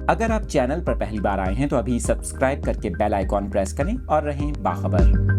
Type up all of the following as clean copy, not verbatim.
اگر آپ چینل پر پہلی بار آئے ہیں تو ابھی سبسکرائب کر کے بیل آئیکن پریس کریں اور رہیں باخبر۔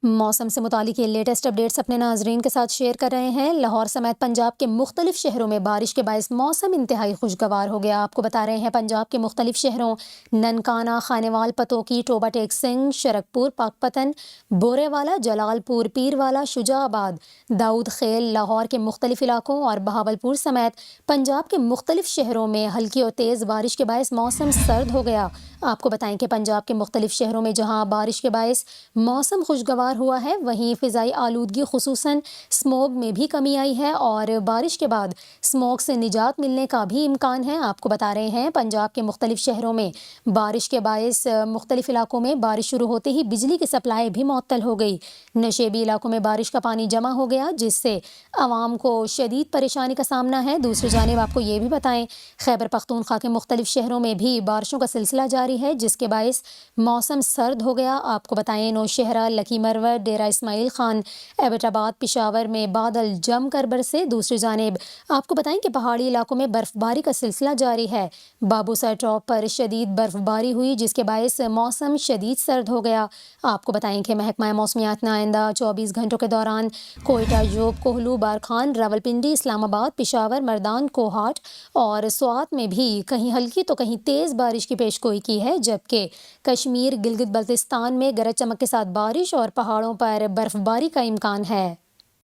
موسم سے متعلق یہ لیٹسٹ اپڈیٹس اپنے ناظرین کے ساتھ شیئر کر رہے ہیں۔ لاہور سمیت پنجاب کے مختلف شہروں میں بارش کے باعث موسم انتہائی خوشگوار ہو گیا۔ آپ کو بتا رہے ہیں پنجاب کے مختلف شہروں ننکانہ، خانیوال، پتوکی، ٹوبہ ٹیک سنگھ، شرکپور، پاک پتن، بورے والا، جلال پور، پیر والا، شجاع آباد، داؤد خیل، لاہور کے مختلف علاقوں اور بہاولپور سمیت پنجاب کے مختلف شہروں میں ہلکی اور تیز بارش کے باعث موسم سرد ہو گیا۔ آپ کو بتائیں کہ پنجاب کے مختلف شہروں میں جہاں بارش کے باعث موسم خوشگوار ہوا ہے، وہیں فضائی آلودگی خصوصاً اسموگ میں بھی کمی آئی ہے اور بارش کے بعد اسموگ سے نجات ملنے کا بھی امکان ہے۔ آپ کو بتا رہے ہیں پنجاب کے مختلف شہروں میں بارش کے باعث مختلف علاقوں میں بارش شروع ہوتے ہی بجلی کی سپلائی بھی معطل ہو گئی۔ نشیبی علاقوں میں بارش کا پانی جمع ہو گیا جس سے عوام کو شدید پریشانی کا سامنا ہے۔ دوسری جانب آپ کو یہ بھی بتائیں خیبر پختونخوا کے مختلف شہروں میں بھی بارشوں کا سلسلہ جاری ہے جس کے باعث موسم سرد ہو گیا۔ آپ کو بتائیں نوشہرہ، لکی مروت، ڈیرہ اسماعیل خان، ایبٹ آباد، پشاور میں بادل جم کر برسے۔ دوسری جانب آپ کو بتائیں کہ پہاڑی علاقوں میں برف باری کا سلسلہ جاری ہے۔ بابو سر ٹاپ پر شدید برف باری ہوئی جس کے باعث موسم شدید سرد ہو گیا۔ آپ کو بتائیں کہ محکمہ موسمیات نے آئندہ 24 گھنٹوں کے دوران کوئٹہ، جوب، کوہلو، بارکھان، راولپنڈی، اسلام آباد، پشاور، مردان، کوہاٹ اور سوات میں بھی کہیں ہلکی تو کہیں تیز بارش کی پیشگوئی کی ہے، جبکہ کشمیر، گلگت بلتستان میں گرج چمک کے ساتھ بارش اور پہاڑوں پر برف باری کا امکان ہے۔